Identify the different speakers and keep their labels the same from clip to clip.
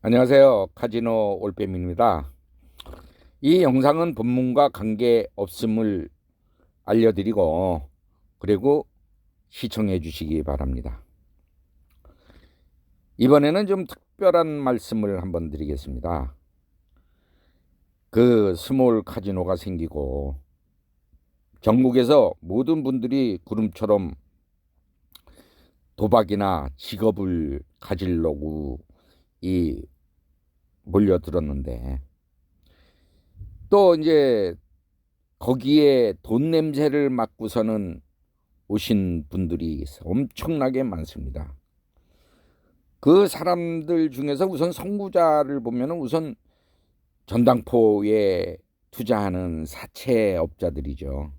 Speaker 1: 안녕하세요. 카지노 올빼미입니다. 이 영상은 본문과 관계없음을 알려드리고 그리고 시청해 주시기 바랍니다. 이번에는 좀 특별한 말씀을 한번 드리겠습니다. 그 스몰 카지노가 생기고 전국에서 모든 분들이 구름처럼 도박이나 직업을 가지려고 몰려들었는데 또 이제 거기에 돈 냄새를 맡고서는 오신 분들이 엄청나게 많습니다. 그 사람들 중에서 우선 선구자를 보면은 우선 전당포에 투자하는 사채업자들이죠.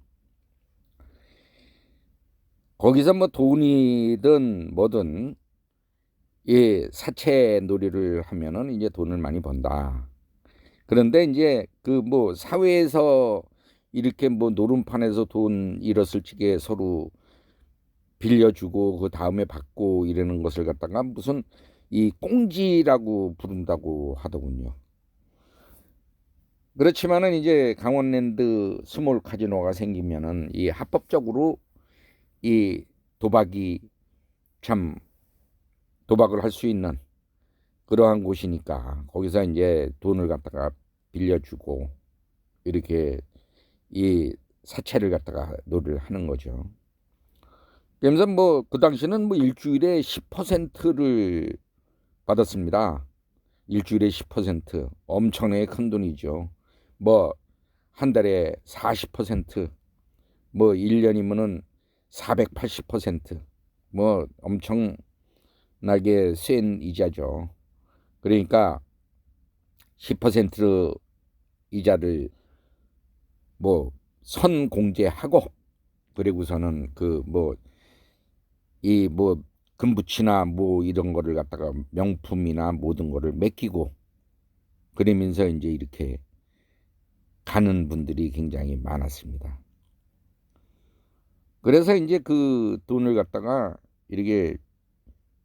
Speaker 1: 거기서 뭐 돈이든 뭐든 이 사채 놀이를 하면은 이제 돈을 많이 번다. 그런데 이제 그 뭐 사회에서 이렇게 뭐 노름판에서 돈 잃었을 적에 서로 빌려주고 그 다음에 받고 이러는 것을 갖다가 무슨 이 꽁지라고 부른다고 하더군요. 그렇지만은 이제 강원랜드 스몰 카지노가 생기면은 이 합법적으로 이 도박이 참 도박을 할 수 있는 그러한 곳이니까 거기서 이제 돈을 갖다가 빌려주고 이렇게 이 사채를 갖다가 놀이를 하는 거죠. 그래서 뭐 그 당시는 뭐 일주일에 10%를 받았습니다. 일주일에 10% 엄청나게 큰 돈이죠. 뭐 한 달에 40%, 뭐 1년이면은 480%뭐 엄청나게 센 이자죠. 그러니까 10% 이자를 뭐 선공제하고 그리고서는 그 뭐 이 뭐 금붙이나 뭐 이런 거를 갖다가 명품이나 모든 거를 맡기고 그러면서 이제 이렇게 가는 분들이 굉장히 많았습니다. 그래서 이제 그 돈을 갖다가 이렇게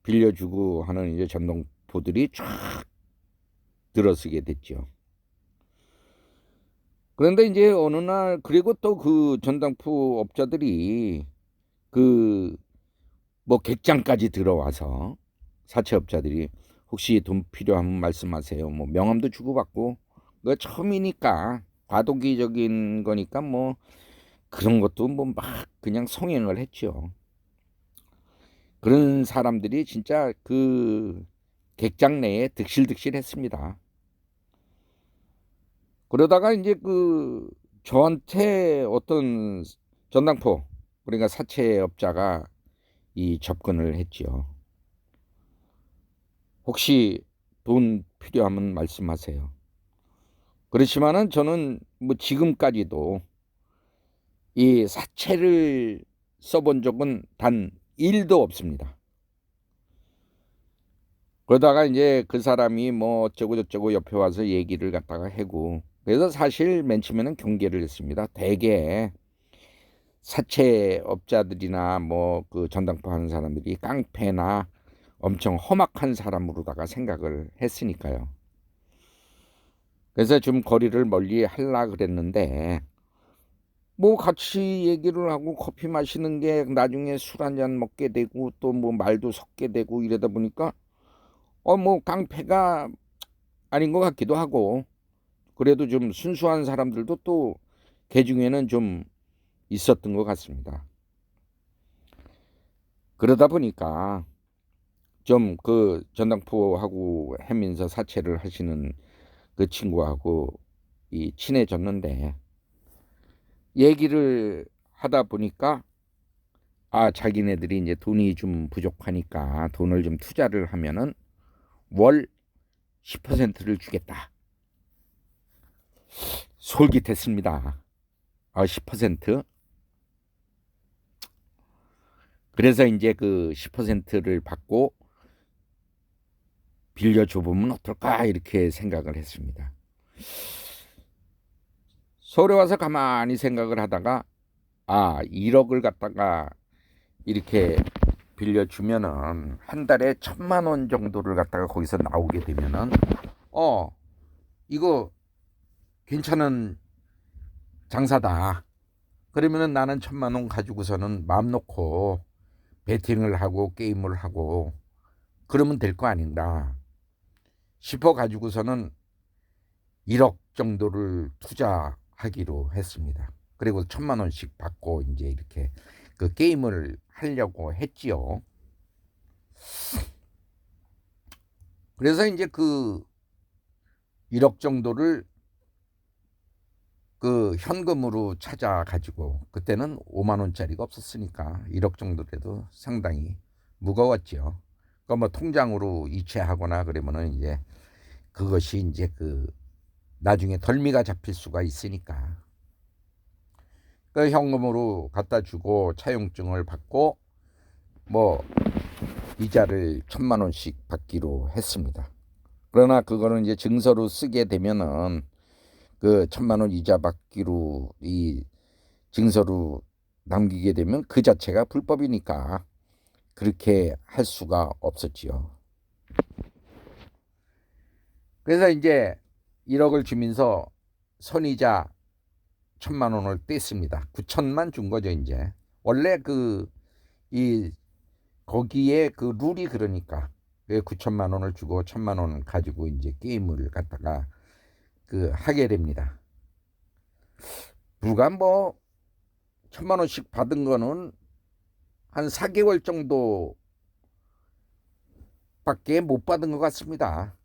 Speaker 1: 빌려주고 하는 이제 전동포들이 쫙 들어서게 됐죠. 그런데 이제 어느 날 그리고 또 그 전당포 업자들이 그 뭐 객장까지 들어와서 사채업자들이 혹시 돈 필요하면 말씀하세요. 뭐 명함도 주고받고 그 처음이니까 과도기적인 거니까 뭐 그런 것도 뭐 막 그냥 성행을 했죠. 그런 사람들이 진짜 그 객장 내에 득실득실했습니다. 그러다가 이제 그 저한테 어떤 전당포 그러니까 사채업자가 이 접근을 했지요. 혹시 돈 필요하면 말씀하세요. 그렇지만은 저는 뭐 지금까지도 이 사채를 써본 적은 단 1도 없습니다. 그러다가 이제 그 사람이 뭐 어쩌고 저쩌고 옆에 와서 얘기를 갖다가 하고 그래서 사실 맨 처음에는 경계를 했습니다. 대개 사채업자들이나 뭐 그 전당포 하는 사람들이 깡패나 엄청 험악한 사람으로다가 생각을 했으니까요. 그래서 좀 거리를 멀리 하려 그랬는데 뭐 같이 얘기를 하고 커피 마시는 게 나중에 술 한 잔 먹게 되고 또 뭐 말도 섞게 되고 이러다 보니까 뭐 깡패가 아닌 것 같기도 하고 그래도 좀 순수한 사람들도 또 개 중에는 좀 있었던 것 같습니다. 그러다 보니까 좀 그 전당포하고 해면서 사채를 하시는 그 친구하고 친해졌는데 얘기를 하다 보니까 자기네들이 이제 돈이 좀 부족하니까 돈을 좀 투자를 하면은 월 10%를 주겠다. 솔깃했습니다. 10%. 그래서 이제 그 10%를 받고 빌려줘 보면 어떨까 이렇게 생각을 했습니다. 서울에 와서 가만히 생각을 하다가 1억을 갖다가 이렇게 빌려주면은 한 달에 1,000만 원 정도를 갖다가 거기서 나오게 되면은 이거 괜찮은 장사다. 그러면은 나는 1,000만 원 가지고서는 마음 놓고 베팅을 하고 게임을 하고 그러면 될 거 아닌가 싶어 가지고서는 1억 정도를 투자하기로 했습니다. 그리고 1,000만 원씩 받고 이제 이렇게 그 게임을 하려고 했지요. 그래서 이제 그 1억 정도를 그 현금으로 찾아가지고, 그때는 5만 원짜리가 없었으니까 1억 정도라도 상당히 무거웠죠. 그러니까 뭐 통장으로 이체하거나 그러면은 이제 그것이 이제 그 나중에 덜미가 잡힐 수가 있으니까 그 현금으로 갖다 주고 차용증을 받고 뭐 이자를 1,000만 원씩 받기로 했습니다. 그러나 그거는 이제 증서로 쓰게 되면은 그 1,000만 원 이자 받기로 이 증서로 남기게 되면 그 자체가 불법이니까 그렇게 할 수가 없었지요. 그래서 이제 1억을 주면서 선이자 1,000만 원을 뗐습니다. 9천만 준 거죠, 이제. 원래 이 거기에 그 룰이 그러니까 9천만 원을 주고 1,000만 원 가지고 이제 게임을 갖다가 그 하게 됩니다. 불과 뭐 1,000만 원씩 받은 거는 한 4개월 정도밖에 못 받은 것 같습니다.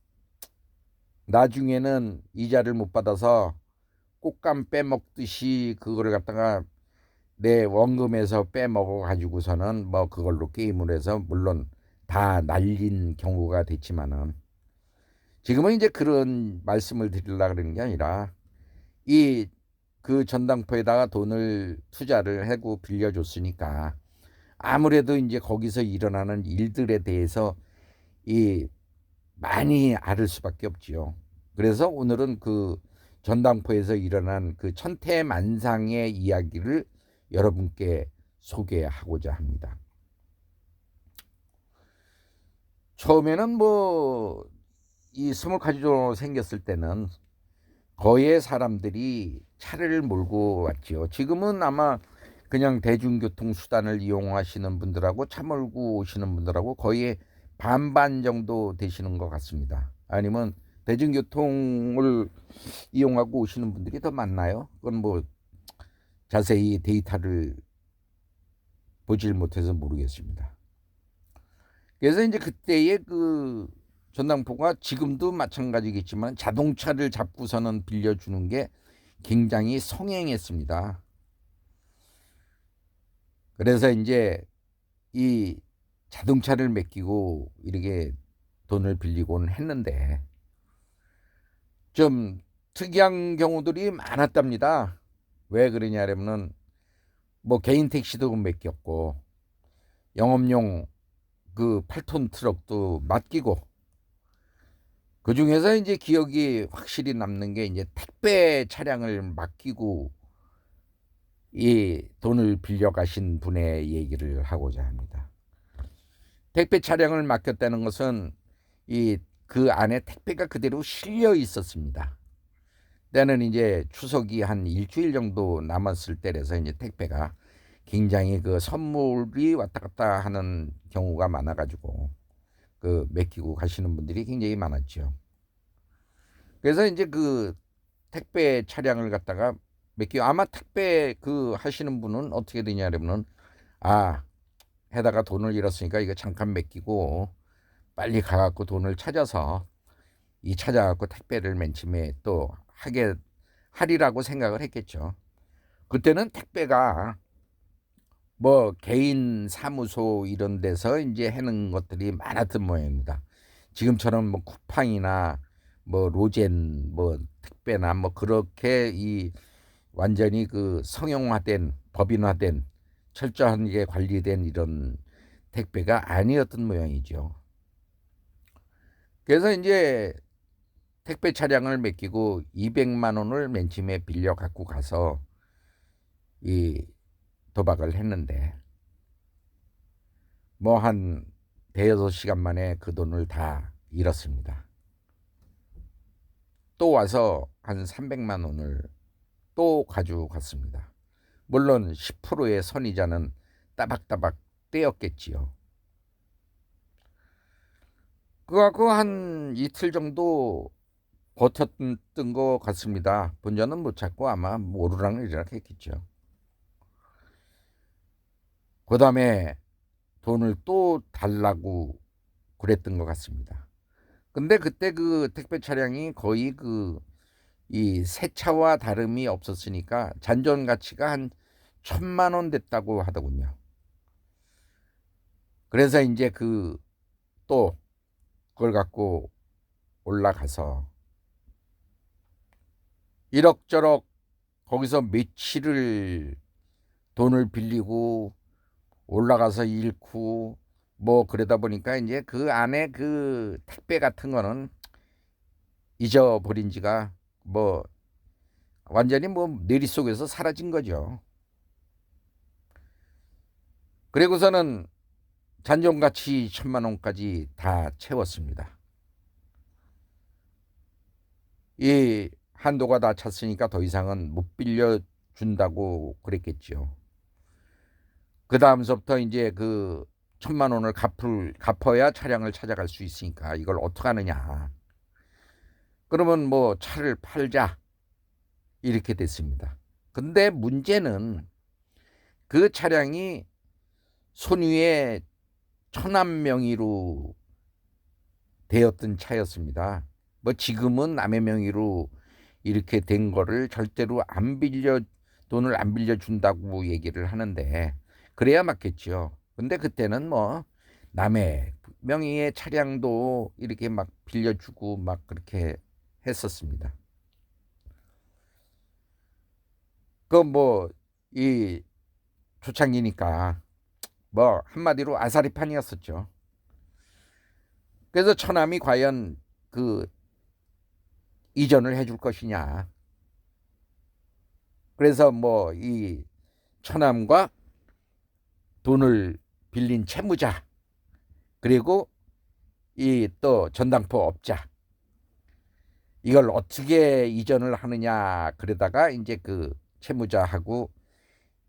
Speaker 1: 나중에는 이자를 못 받아서 꽃감 빼먹듯이 그거를 갖다가 내 원금에서 빼먹어 가지고서는 뭐 그걸로 게임을 해서 물론 다 날린 경우가 됐지만은, 지금은 이제 그런 말씀을 드리려고 그러는 게 아니라 이 그 전당포에다가 돈을 투자를 하고 빌려줬으니까 아무래도 이제 거기서 일어나는 일들에 대해서 이 많이 알을 수밖에 없지요. 그래서 오늘은 그 전당포에서 일어난 그 천태만상의 이야기를 여러분께 소개하고자 합니다. 처음에는 뭐 이 스몰카지노 생겼을 때는 거의 사람들이 차를 몰고 왔지요. 지금은 아마 그냥 대중교통 수단을 이용하시는 분들하고 차 몰고 오시는 분들하고 거의 반반 정도 되시는 것 같습니다. 아니면 대중교통을 이용하고 오시는 분들이 더 많나요? 그건 뭐 자세히 데이터를 보질 못해서 모르겠습니다. 그래서 이제 그때의 그 전당포가 지금도 마찬가지겠지만 자동차를 잡고서는 빌려주는 게 굉장히 성행했습니다. 그래서 이제 이 자동차를 맡기고 이렇게 돈을 빌리곤 했는데 좀 특이한 경우들이 많았답니다. 왜 그러냐면은 뭐 개인 택시도 맡겼고 영업용 그 8톤 트럭도 맡기고, 그 중에서 이제 기억이 확실히 남는 게 이제 택배 차량을 맡기고 이 돈을 빌려 가신 분의 얘기를 하고자 합니다. 택배 차량을 맡겼다는 것은 이 그 안에 택배가 그대로 실려 있었습니다. 때는 이제 추석이 한 일주일 정도 남았을 때라서 이제 택배가 굉장히 그 선물이 왔다 갔다 하는 경우가 많아가지고 그 맡기고 가시는 분들이 굉장히 많았죠. 그래서 이제 그 택배 차량을 갖다가 맡기고, 아마 택배 그 하시는 분은 어떻게 되냐면은 해다가 돈을 잃었으니까 이거 잠깐 맡기고 빨리 가갖고 돈을 찾아서 찾아갖고 택배를 맨 처음에 또 하리라고 생각을 했겠죠. 그때는 택배가 뭐 개인 사무소 이런 데서 이제 하는 것들이 많았던 모양입니다. 지금처럼 뭐 쿠팡이나 뭐 로젠 뭐 택배나 뭐 그렇게 이 완전히 그 성형화된 법인화된 철저하게 관리된 이런 택배가 아니었던 모양이죠. 그래서 이제 택배 차량을 맡기고 200만 원을 맨 처음에 빌려 갖고 가서 이 도박을 했는데 뭐 한 대여섯 시간 만에 그 돈을 다 잃었습니다. 또 와서 한 300만 원을 또 가지고 갔습니다. 물론 10%의 선이자는 따박따박 떼었겠지요. 그거 한 이틀 정도 버텼던 것 같습니다. 본전은 못 찾고 아마 오르락내리락 했겠죠. 그 다음에 돈을 또 달라고 그랬던 것 같습니다. 근데 그때 그 택배 차량이 거의 이 새 차와 다름이 없었으니까 잔존 가치가 한 1,000만 원 됐다고 하더군요. 그래서 이제 또 그걸 갖고 올라가서 이럭저럭 거기서 며칠을 돈을 빌리고 올라가서 잃고 뭐 그러다 보니까 이제 그 안에 그 택배 같은 거는 잊어버린 지가 뭐 완전히 뭐 내리 속에서 사라진 거죠. 그리고서는 잔존가치 1,000만 원까지 다 채웠습니다. 이 한도가 다 찼으니까 더 이상은 못 빌려준다고 그랬겠죠. 그 다음서부터 이제 1,000만 원을 갚아야 차량을 찾아갈 수 있으니까 이걸 어떻게 하느냐. 그러면 뭐 차를 팔자 이렇게 됐습니다. 근데 문제는 그 차량이 손위에 처남 명의로 되었던 차였습니다. 뭐 지금은 남의 명의로 이렇게 된 거를 절대로 돈을 안 빌려준다고 얘기를 하는데 그래야 맞겠죠. 근데 그때는 뭐 남의 명의의 차량도 이렇게 막 빌려주고 막 그렇게 했었습니다. 이 초창기니까 뭐 한마디로 아사리판이었었죠. 그래서 처남이 과연 이전을 해줄 것이냐. 그래서 뭐 이 처남과 돈을 빌린 채무자 그리고 이 또 전당포 업자 이걸 어떻게 이전을 하느냐 그러다가 이제 채무자하고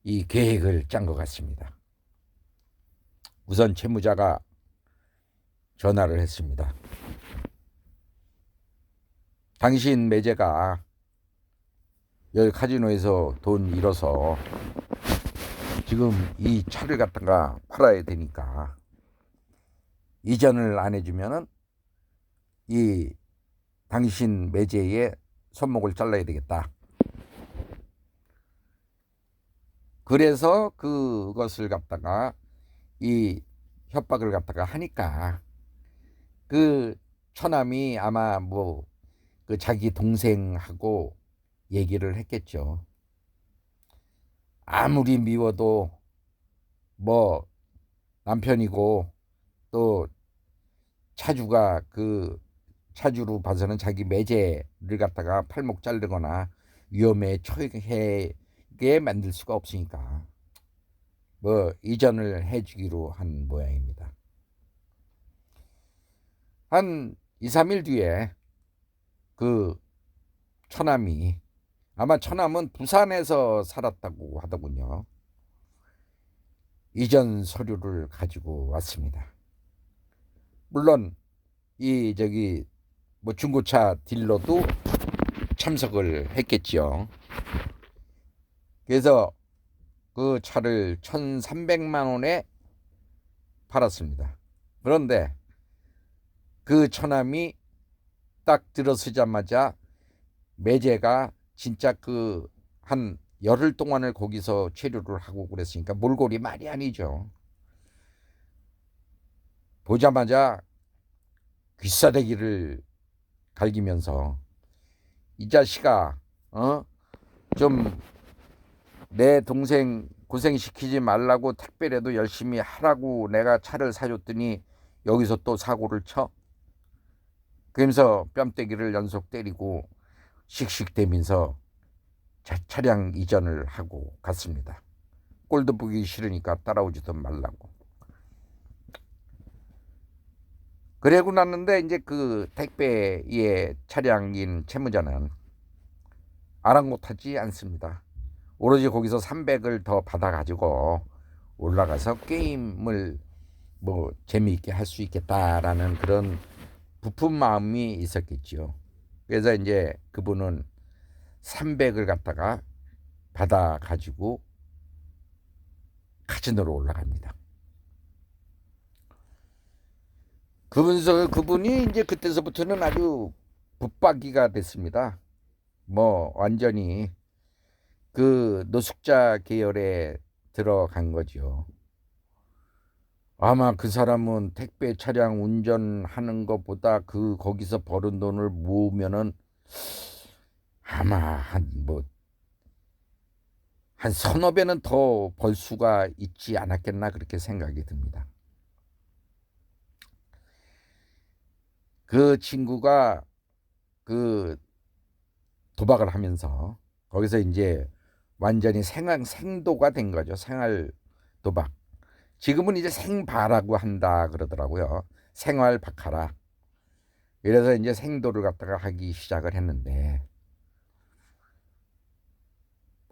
Speaker 1: 이 계획을 짠 것 같습니다. 우선 채무자가 전화를 했습니다. 당신 매제가 여기 카지노에서 돈 잃어서 지금 이 차를 갖다가 팔아야 되니까 이전을 안 해주면은 이 당신 매제의 손목을 잘라야 되겠다. 그래서 그것을 갖다가 이 협박을 갖다가 하니까 처남이 아마 뭐 자기 동생하고 얘기를 했겠죠. 아무리 미워도 뭐 남편이고 또 차주가 차주로 봐서는 자기 매제를 갖다가 팔목 자르거나 위험에 처하게 만들 수가 없으니까 뭐 이전을 해주기로 한 모양입니다. 한 2, 3일 뒤에 처남이 아마 처남은 부산에서 살았다고 하더군요. 이전 서류를 가지고 왔습니다. 물론 뭐 중고차 딜러도 참석을 했겠죠. 그래서 그 차를 1,300만 원에 팔았습니다. 그런데 처남이 딱 들어서자마자 매제가 진짜 한 열흘 동안을 거기서 체류를 하고 그랬으니까 몰골이 말이 아니죠. 보자마자 귀싸대기를 갈기면서 이 자식아 좀 내 동생 고생시키지 말라고 택배라도 열심히 하라고 내가 차를 사줬더니 여기서 또 사고를 쳐? 그러면서 뺨때기를 연속 때리고 씩씩대면서 차량 이전을 하고 갔습니다. 꼴도 보기 싫으니까 따라오지도 말라고. 그러고 났는데 이제 그 택배의 차량인 채무자는 아랑곳하지 않습니다. 오로지 거기서 300을 더 받아가지고 올라가서 게임을 뭐 재미있게 할 수 있겠다라는 그런 부푼 마음이 있었겠죠. 그래서 이제 그분은 300을 갖다가 받아가지고 카지노로 올라갑니다. 그분이 이제 그때서부터는 아주 붙박이가 됐습니다. 뭐 완전히 그 노숙자 계열에 들어간 거죠. 아마 그 사람은 택배 차량 운전하는 것보다 거기서 버는 돈을 모으면은 아마 한 서너 배는 더 벌 수가 있지 않았겠나 그렇게 생각이 듭니다. 그 친구가 그 도박을 하면서 거기서 이제 완전히 생도가 된 거죠. 생활 도박. 지금은 이제 생바라고 한다 그러더라고요. 생활 바카라. 그래서 이제 생도를 갖다가 하기 시작을 했는데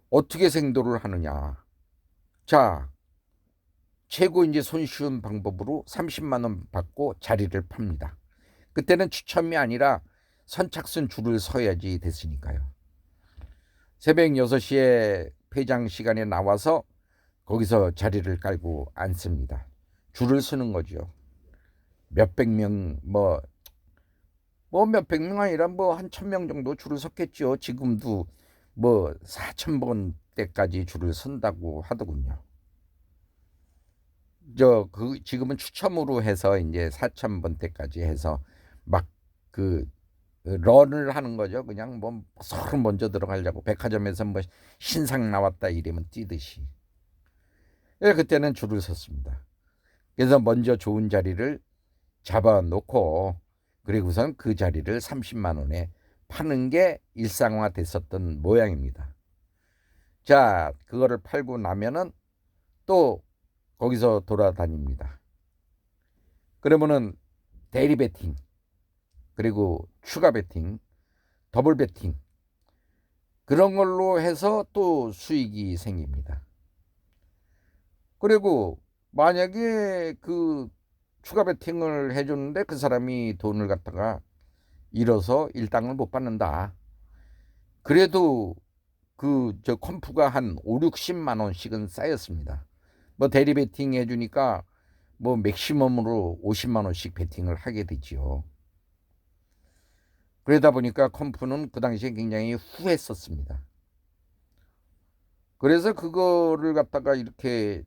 Speaker 1: 어떻게 생도를 하느냐. 자, 최고 이제 손쉬운 방법으로 30만 원 받고 자리를 팝니다. 그때는 추첨이 아니라 선착순 줄을 서야지 됐으니까요. 새벽 6시에 폐장 시간에 나와서 거기서 자리를 깔고 앉습니다. 줄을 서는 거죠. 몇백 명, 몇백 명 아니라 한 1000명 정도 줄을 섰겠죠. 지금도 4000번 때까지 줄을 선다고 하더군요. 지금은 추첨으로 해서 이제 4000번 때까지 해서 막 런을 하는 거죠. 그냥 서로 먼저 들어가려고 백화점에서 신상 나왔다 이러면 뛰듯이. 그때는 줄을 섰습니다. 그래서 먼저 좋은 자리를 잡아놓고 그리고선 그 자리를 30만 원에 파는 게 일상화 됐었던 모양입니다. 자, 그거를 팔고 나면은 또 거기서 돌아다닙니다. 그러면은 대리 베팅, 그리고 추가 베팅, 더블 베팅 그런 걸로 해서 또 수익이 생깁니다. 그리고 만약에 그 추가 베팅을 해줬는데 그 사람이 돈을 갖다가 잃어서 일당을 못 받는다. 그래도 컴프가 한 5, 60만 원씩은 쌓였습니다. 대리 베팅 해주니까 맥시멈으로 50만 원씩 베팅을 하게 되지요. 그러다 보니까 컴프는 그 당시에 굉장히 후했었습니다. 그래서 그거를 갖다가 이렇게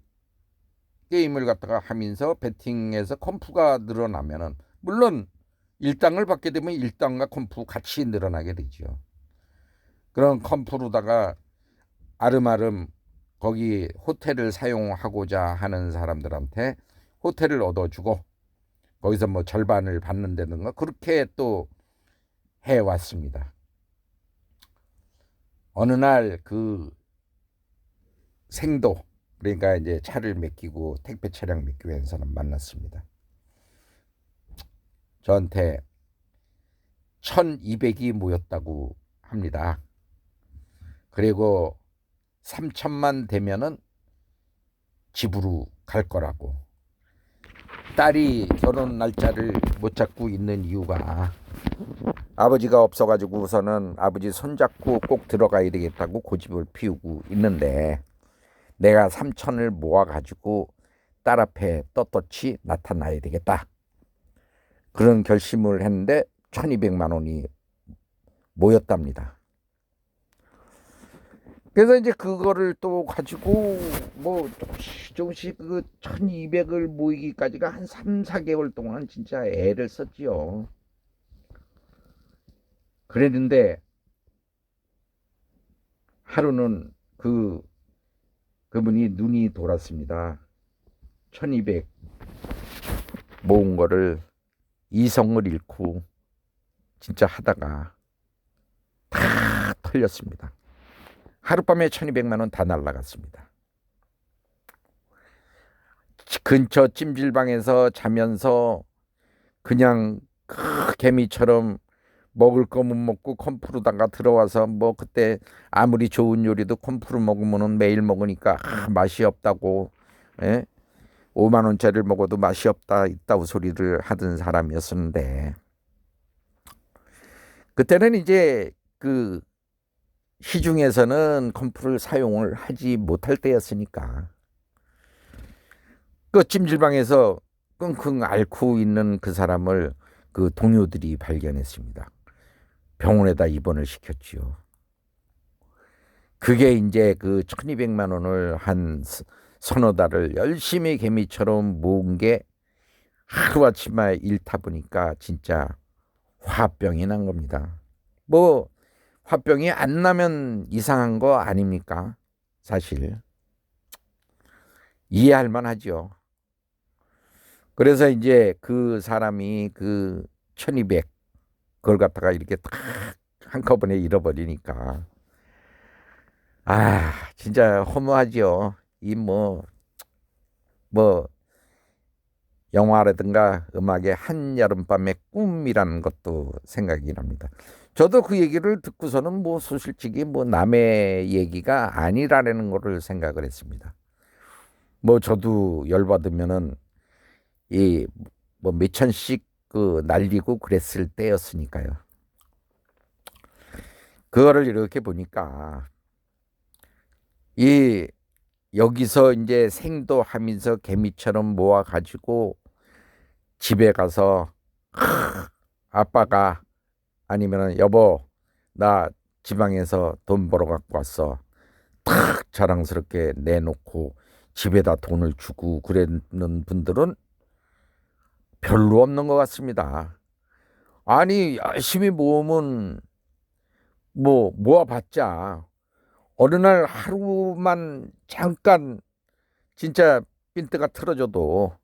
Speaker 1: 게임을 갖다가 하면서 베팅해서 컴프가 늘어나면은 물론 일당을 받게 되면 일당과 컴프 같이 늘어나게 되죠. 그런 컴프로다가 아름아름 거기 호텔을 사용하고자 하는 사람들한테 호텔을 얻어주고 거기서 절반을 받는다든가 그렇게 또 해왔습니다. 어느 날 그 생도 그러니까 이제 차를 맡기고 택배 차량 맡기고 한 사람 만났습니다. 저한테 1200이 모였다고 합니다. 그리고 3000만 되면은 집으로 갈 거라고. 딸이 결혼 날짜를 못 잡고 있는 이유가 아버지가 없어가지고서는 아버지 손잡고 꼭 들어가야 되겠다고 고집을 피우고 있는데 내가 3000을 모아가지고 딸 앞에 떳떳이 나타나야 되겠다. 그런 결심을 했는데 1200만 원이 모였답니다. 그래서 이제 그거를 또 가지고 조금씩 그 1200을 모이기까지가 한 3, 4개월 동안 진짜 애를 썼지요. 그랬는데 하루는 그분이 눈이 돌았습니다. 1200 모은 거를 이성을 잃고 진짜 하다가 다 털렸습니다. 하룻밤에 1200만 원 다 날라갔습니다. 근처 찜질방에서 자면서 그냥 개미처럼 먹을 거 못 먹고 컴프로다가 들어와서 뭐 그때 아무리 좋은 요리도 컴프로 먹으면은 매일 먹으니까 맛이 없다고, 예? 5만 원짜리를 먹어도 맛이 없다 있다고 소리를 하던 사람이었었는데, 그때는 이제 그 시중에서는 컴프를 사용을 하지 못할 때였으니까 그 찜질방에서 끙끙 앓고 있는 그 사람을 그 동료들이 발견했습니다. 병원에다 입원을 시켰지요. 그게 이제 그 1200만 원을 한 서너 달을 열심히 개미처럼 모은 게 하루아침에 일타 보니까 진짜 화병이 난 겁니다. 뭐 화병이 안 나면 이상한 거 아닙니까? 사실 이해할 만하죠. 그래서 이제 그 사람이 그 1200 그걸 갖다가 이렇게 딱 한꺼번에 잃어버리니까 진짜 허무하죠. 이 뭐 영화라든가 음악의 한여름밤의 꿈이라는 것도 생각이 납니다. 저도 그 얘기를 듣고서는 뭐 솔직히 뭐 남의 얘기가 아니라는 거를 생각을 했습니다. 뭐 저도 열받으면은 이 뭐 몇천씩 그 날리고 그랬을 때였으니까요. 그거를 이렇게 보니까 이 여기서 이제 생도하면서 개미처럼 모아 가지고 집에 가서 아빠가 아니면은 여보 나 지방에서 돈 벌어 갖고 왔어. 탁 자랑스럽게 내놓고 집에다 돈을 주고 그랬는 분들은 별로 없는 것 같습니다. 아니 열심히 모으면 뭐 모아봤자 어느 날 하루만 잠깐 진짜 빈트가 틀어져도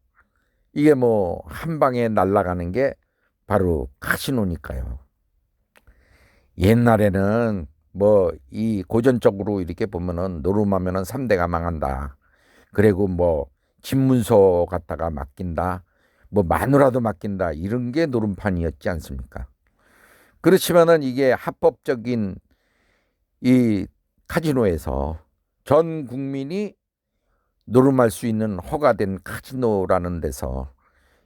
Speaker 1: 이게 뭐 한 방에 날아가는 게 바로 카지노니까요. 옛날에는 뭐 이 고전적으로 이렇게 보면은 노름하면은 3대가 망한다. 그리고 뭐 집문서 갖다가 맡긴다. 뭐 마누라도 맡긴다. 이런 게 노름판이었지 않습니까? 그렇지만은 이게 합법적인 이 카지노에서 전 국민이 노름할 수 있는 허가된 카지노라는 데서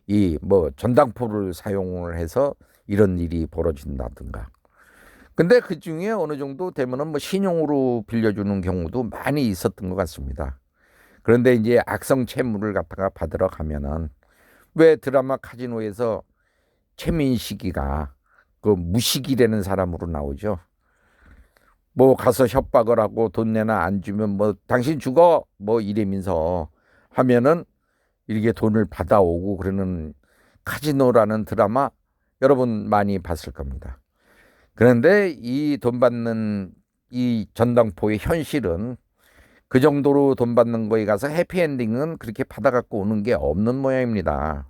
Speaker 1: 이 뭐 전당포를 사용을 해서 이런 일이 벌어진다든가. 근데 그 중에 어느 정도 되면은 뭐 신용으로 빌려주는 경우도 많이 있었던 것 같습니다. 그런데 이제 악성 채무를 갖다가 받으러 가면은 왜 드라마 카지노에서 최민식이가 그 무식이라는 사람으로 나오죠. 뭐 가서 협박을 하고 돈 내나 안 주면 뭐 당신 죽어 뭐 이러면서 하면은 이렇게 돈을 받아오고 그러는 카지노라는 드라마 여러분 많이 봤을 겁니다. 그런데 이 돈 받는 이 전당포의 현실은 그 정도로 돈 받는 거에 가서 해피엔딩은 그렇게 받아갖고 오는 게 없는 모양입니다.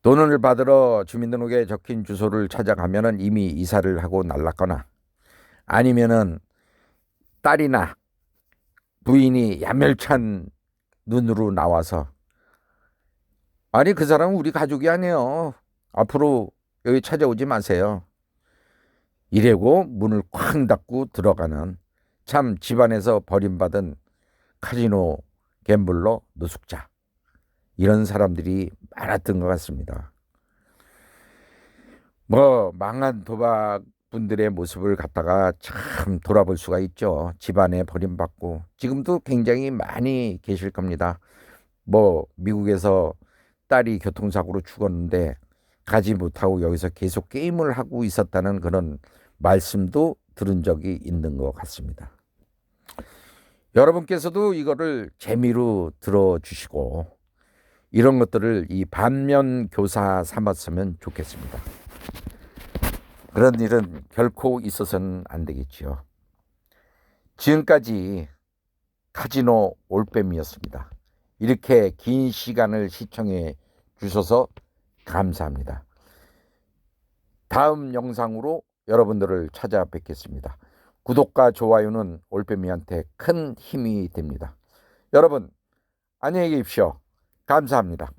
Speaker 1: 돈을 받으러 주민등록에 적힌 주소를 찾아가면은 이미 이사를 하고 날랐거나 아니면은 딸이나 부인이 야멸찬 눈으로 나와서 아니 그 사람은 우리 가족이 아니에요. 앞으로 여기 찾아오지 마세요. 이래고 문을 쾅 닫고 들어가는 참 집안에서 버림받은 카지노 갬블러 노숙자 이런 사람들이 많았던 것 같습니다. 뭐 망한 도박 분들의 모습을 갖다가 참 돌아볼 수가 있죠. 집안에 버림받고 지금도 굉장히 많이 계실 겁니다. 뭐 미국에서 딸이 교통사고로 죽었는데 가지 못하고 여기서 계속 게임을 하고 있었다는 그런 말씀도 들은 적이 있는 것 같습니다. 여러분께서도 이거를 재미로 들어주시고 이런 것들을 이 반면 교사 삼았으면 좋겠습니다. 그런 일은 결코 있어서는 안 되겠지요. 지금까지 카지노 올빼미였습니다. 이렇게 긴 시간을 시청해 주셔서 감사합니다. 다음 영상으로 여러분들을 찾아뵙겠습니다. 구독과 좋아요는 올빼미한테 큰 힘이 됩니다. 여러분 안녕히 계십시오. 감사합니다.